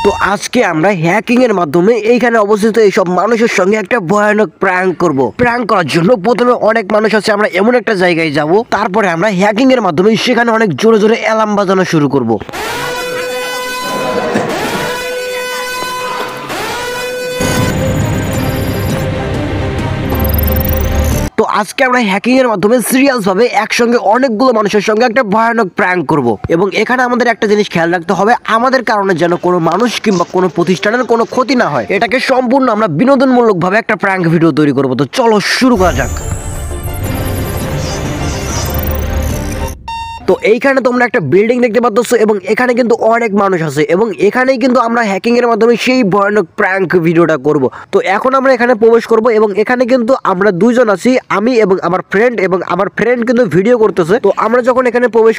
তো আজকে আমরা হ্যাকিং এর মাধ্যমে এইখানে অবস্থিত এইসব মানুষের সঙ্গে একটা ভয়ানক প্র্যাঙ্ক করব। প্র্যাঙ্ক করার জন্য প্রথমে অনেক মানুষ আছে, আমরা এমন একটা জায়গায় যাব, তারপরে আমরা হ্যাকিং এর মাধ্যমে সেখানে অনেক জোরে জোরে অ্যালার্ম বাজানো শুরু করব। তো আজকে আমরা হ্যাকিং এর মাধ্যমে সিরিয়াস ভাবে একসঙ্গে অনেকগুলো মানুষের সঙ্গে একটা ভয়ানক প্র্যাঙ্ক করব। এবং এখানে আমাদের একটা জিনিস খেয়াল রাখতে হবে, আমাদের কারণে যেন কোনো মানুষ কিংবা কোনো প্রতিষ্ঠানের কোনো ক্ষতি না হয়। এটাকে সম্পূর্ণ আমরা বিনোদনমূলক ভাবে একটা প্র্যাঙ্ক ভিডিও তৈরি করব। তো চলো শুরু করা যাক। তো এইখানে তোমরা একটা বিল্ডিং দেখতে পাচ্ছ এবং এখানে কিন্তু অনেক মানুষ আছে এবং এখানেই কিন্তু আমরা হ্যাকিং এর মাধ্যমে সেই ভয়ানক প্র্যাঙ্ক ভিডিওটা করব। তো এখন আমরা এখানে প্রবেশ করব এবং এখানে কিন্তু আমরা দুইজন আছি, আমি এবং আমার ফ্রেন্ড কিন্তু ভিডিও করতেছে। তো আমরা যখন এখানে প্রবেশ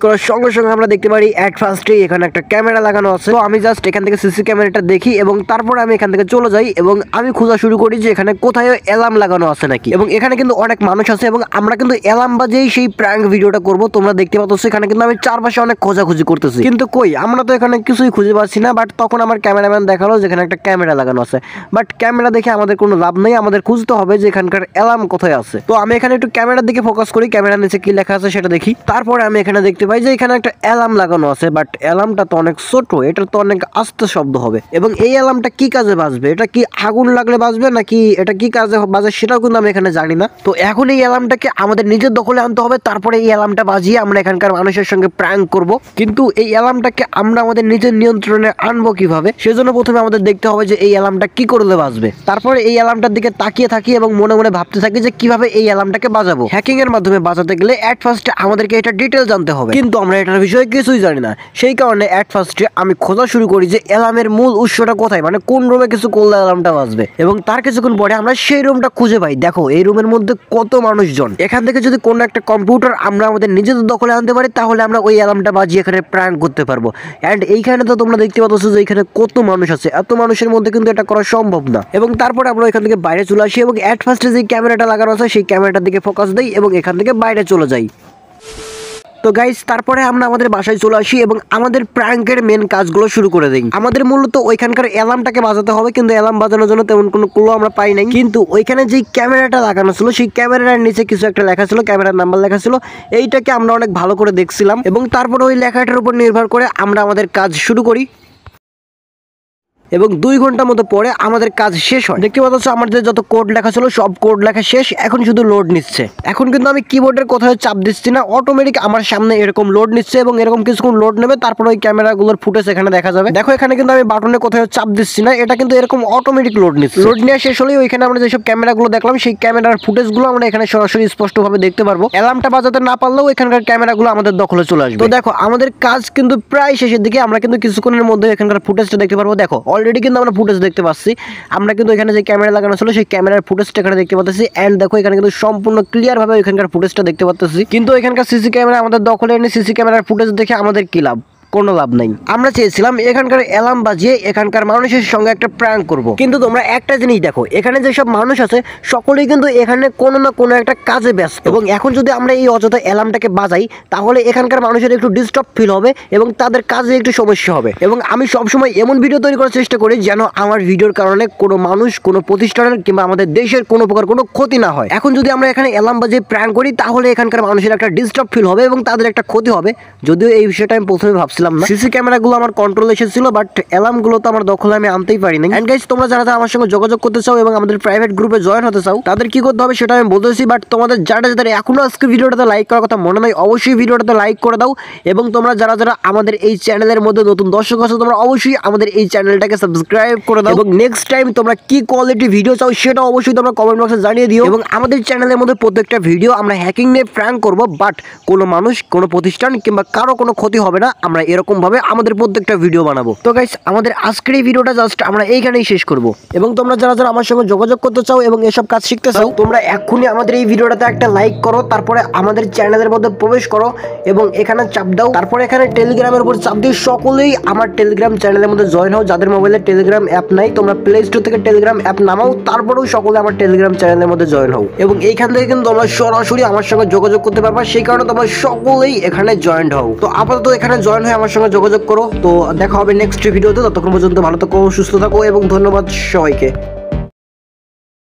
করার সঙ্গে সঙ্গে আমরা দেখতে পারি অ্যাট ফার্স্টে এখানে একটা ক্যামেরা লাগানো আছে। তো আমি জাস্ট এখান থেকে সিসি ক্যামেরাটা দেখি এবং তারপরে আমি এখান থেকে চলে যাই এবং আমি খোঁজা শুরু করি যে এখানে কোথায় অ্যালার্ম লাগানো আছে নাকি। এবং এখানে কিন্তু অনেক মানুষ আছে এবং আমরা কিন্তু অ্যালার্ম বাজেই সেই প্র্যাঙ্ক ভিডিওটা করব। তোমরা দেখতে পাচ্ছ এখানে কিন্তু আমি চারপাশে অনেক খোঁজাখুঁজি করতেছি, কিন্তু কই আমরা তো এখানে কিছুই খুঁজে পাচ্ছি না। বাট তখন আমার ক্যামেরাম্যান দেখালো যেখানে একটা ক্যামেরা লাগানো আছে, বাট ক্যামেরা দেখে আমাদের কোনো লাভ নেই, আমাদের খুঁজতে হবে যে এখানকার অ্যালার্ম কোথায় আছে। তো আমি এখানে একটু ক্যামেরার দিকে ফোকাস করি, ক্যামেরার নিচে কি লেখা আছে সেটা দেখি। তারপরে আমি এখানে দেখতে পাই যে এখানে একটা অ্যালার্ম লাগানো আছে, বাট অ্যালার্মটা তো অনেক ছোট, এটা তো অনেক আস্তে শব্দ হবে। এবং এই অ্যালার্মটা কি কাজে বাজবে, এটা কি আগুন লাগলে বাজবে নাকি এটা কি কাজে বাজে সেটাও কিন্তু আমি এখানে জানি না। তো এখন এই অ্যালার্মটাকে আমাদের নিজের দখলে আনতে হবে, তারপরে এই অ্যালার্মটা বাজিয়ে আমরা এখানকার মানুষের সঙ্গে প্র্যাঙ্ক করব। কিন্তু এই অ্যালার্মটাকে আমরা আমাদের নিজের নিয়ন্ত্রণে আনবো কিভাবে, সেজন্য প্রথমে আমাদের দেখতে হবে যে এই অ্যালার্মটা কি করলে বাজবে। তারপরে এই অ্যালার্মটার দিকে তাকিয়ে থাকি এবং মনে মনে ভাবতে থাকি যে কিভাবে এই অ্যালার্মটাকে বাজাবো। হ্যাকিং এর মাধ্যমে বাজাতে গেলে অ্যাট ফার্স্টে আমাদেরকে এটা ডিটেল জানতে হবে, কিন্তু আমরা এটার বিষয়ে কিছুই জানি না। সেই কারণে অ্যাট ফার্স্টে আমি খোঁজা শুরু করি যে অ্যালার্মের মূল উৎসটা কোথায়, মানে কোন রুমে কিছু করলে অ্যালার্মটা বাজবে। এবং তার কিছুক্ষণ পরে আমরা সেই রুমটা খুঁজে পাই। দেখো এই রুমের মধ্যে কত মানুষজন। এখান থেকে যদি কোনো একটা কম্পিউটার আমরা আমাদের নিজেদের দখলে আনতে পারি তাহলে আমরা ওই অ্যালার্মটা বাজিয়ে এখানে প্র্যাঙ্ক করতে পারবো। অ্যান্ড এইখানে তো তোমরা দেখতে পাচ্ছ যে এখানে কত মানুষ আছে, এত মানুষের মধ্যে কিন্তু এটা করা সম্ভব না। এবং তারপরে আমরা এখান থেকে বাইরে চলে আসি এবং অ্যাট ফার্স্টে যে ক্যামেরাটা লাগানো আছে সেই ক্যামেরাটার দিকে ফোকাস দেই এবং এখান থেকে বাইরে চলে যাই। তো গাইস তারপরে আমরা আমাদের বাসায় চলে আসি এবং আমাদের প্র্যাঙ্কের মেন কাজগুলো শুরু করে দিই। আমাদের মূলত ওইখানকার অ্যালার্মটাকে বাজাতে হবে, কিন্তু অ্যালার্ম বাজানোর জন্য তেমন কোনো ক্লু আমরা পাই নাই। কিন্তু ওইখানে যে ক্যামেরাটা লাগানো ছিল সেই ক্যামেরার নিচে কিছু একটা লেখা ছিল, ক্যামেরার নাম্বার লেখা ছিল, এইটাকে আমরা অনেক ভালো করে দেখছিলাম এবং তারপরে ওই লেখাটার উপর নির্ভর করে আমরা আমাদের কাজ শুরু করি এবং 2 ঘন্টা মতো পরে আমাদের কাজ শেষ হয়। দেখতে পাচ্ছ আমাদের যত কোড লেখা ছিল সব কোড লেখা শেষ, এখন শুধু লোড নিচ্ছে। এখন কিন্তু আমি কিবোর্ডের কোথাও চাপ দিচ্ছি না, অটোমেটিক আমার সামনে এরকম লোড নিচ্ছে এবং এরকম কিছুক্ষণ লোড নেবে, তারপর ওই ক্যামেরাগুলোর ফুটেজ এখানে দেখা যাবে। দেখো এখানে কিন্তু আমি বাটনে কোথাও চাপ দিচ্ছি না, এটা কিন্তু এরকম অটোমেটিক লোড নিচ্ছে। লোড নেওয়া শেষ হলেই ওইখানে আমরা যেসব ক্যামেরাগুলো দেখলাম সেই ক্যামেরার ফুটেজগুলো আমরা এখানে সরাসরি স্পষ্টভাবে দেখতে পারবো। অ্যালার্মটা বাজাতে না পারলেও এখানকার ক্যামেরাগুলো আমাদের দখলে চলে আসবে। তো দেখো আমাদের কাজ কিন্তু প্রায় শেষের দিকে, আমরা কিন্তু কিছুক্ষণের মধ্যে এখানকার ফুটেজটা দেখতে পারবো। দেখো অলরেডি কিন্তু আমরা ফুটেজ দেখতে পাচ্ছি, আমরা কিন্তু এখানে যে ক্যামেরা লাগানো ছিল সেই ক্যামেরার ফুটেজটা এখানে দেখতে পাচ্ছি। এন্ড দেখো এখানে কিন্তু সম্পূর্ণ ক্লিয়ার ভাবে এখানকার ফুটেজটা দেখতে পাচ্ছি। কিন্তু এখানকার সিসি ক্যামেরা আমাদের দখলে এনে সিসি ক্যামেরার ফুটেজ দেখে আমাদের কি লাভ, কোনো লাভ নাই। আমরা চেয়েছিলাম এখানকার অ্যালার্ম বাজিয়ে এখানকার মানুষের সঙ্গে একটা প্র্যাঙ্ক করব। কিন্তু তোমরা একটা জিনিস দেখো, এখানে যেসব মানুষ আছে সকলেই কিন্তু এখানে কোনো না কোনো একটা কাজে ব্যস্ত। এবং এখন যদি আমরা এই অযথা অ্যালার্মটাকে বাজাই তাহলে এখানকার মানুষের একটু ডিস্টার্ব ফিল হবে এবং তাদের কাজে একটু সমস্যা হবে। এবং আমি সবসময় এমন ভিডিও তৈরি করার চেষ্টা করি যেন আমার ভিডিওর কারণে কোনো মানুষ, কোনো প্রতিষ্ঠানের কিংবা আমাদের দেশের কোনো প্রকার কোনো ক্ষতি না হয়। এখন যদি আমরা এখানে অ্যালার্ম বাজিয়ে প্র্যাঙ্ক করি তাহলে এখানকার মানুষের একটা ডিস্টার্ব ফিল হবে এবং তাদের একটা ক্ষতি হবে। যদিও এই বিষয়টা আমি প্রথমে ভাবছিলাম না, সিসি ক্যামেরাগুলো আমার কন্ট্রোল এসেছিল, বাট অ্যালার্মগুলো তো আমার দখলে আমি আনতেই পারিনি। এন্ড গাইস তোমরা যারা আমার সঙ্গে যোগাযোগ করতে চাও এবং আমাদের প্রাইভেট গ্রুপে জয়েন হতে চাও তাদের কি করতে হবে সেটা আমি বলতেছি। বাট তোমাদের যারা যারা এখনো আজকে ভিডিওটাতে লাইক করার কথা মনে নাই, অবশ্যই ভিডিওটাতে লাইক করে দাও। এবং তোমরা যারা যারা আমাদের এই চ্যানেলের মধ্যে নতুন দর্শক আছো তোমরা অবশ্যই আমাদের এই চ্যানেলটাকে সাবস্ক্রাইব করে দাও। এবং নেক্সট টাইম তোমরা কি কোয়ালিটি ভিডিও চাও সেটা অবশ্যই তোমরা কমেন্ট বক্সে জানিয়ে দিও। এবং আমাদের চ্যানেলের মধ্যে প্রত্যেকটা ভিডিও আমরা হ্যাকিং নিয়ে প্র্যাঙ্ক করব, বাট কোনো মানুষ, কোনো প্রতিষ্ঠান কিংবা কারো কোনো ক্ষতি হবে না, আমরা এরকম ভাবে আমাদের প্রত্যেকটা ভিডিও বানাবো। তো গাইস আমাদের আজকের এই ভিডিওটা জাস্ট আমরা এইখানেই শেষ করব। এবং তোমরা যারা যারা আমার সঙ্গে যোগাযোগ করতে চাও এবং এসব কাজ শিখতে চাও তোমরা এক্ষুনি আমাদের এই ভিডিওটাতে একটা লাইক করো, তারপরে আমাদের চ্যানেলের মধ্যে প্রবেশ করো এবং এখানে চাপ দাও। তারপরে এখানে টেলিগ্রামের উপর চাপ দিয়ে সকলেই আমার টেলিগ্রাম চ্যানেলের মধ্যে জয়েন হও। যাদের মোবাইলে টেলিগ্রাম অ্যাপ নাই তোমরা প্লে স্টোর থেকে টেলিগ্রাম অ্যাপ নামাও, তারপরেও সকলে আমার টেলিগ্রাম চ্যানেলের মধ্যে জয়েন হও। এবং এইখান থেকে কিন্তু তোমরা সরাসরি আমার সঙ্গে যোগাযোগ করতে পারবা, সেই কারণে তোমরা সকলেই এখানে জয়েন হও। তো আপাতত এখানে জয়েন হয়ে হয়ে আমার সঙ্গে যোগাযোগ করো। তো দেখা হবে নেক্সট ভিডিওতে, ততক্ষণ পর্যন্ত ভালো থাকো, সুস্থ থাকো এবং ধন্যবাদ সবাইকে।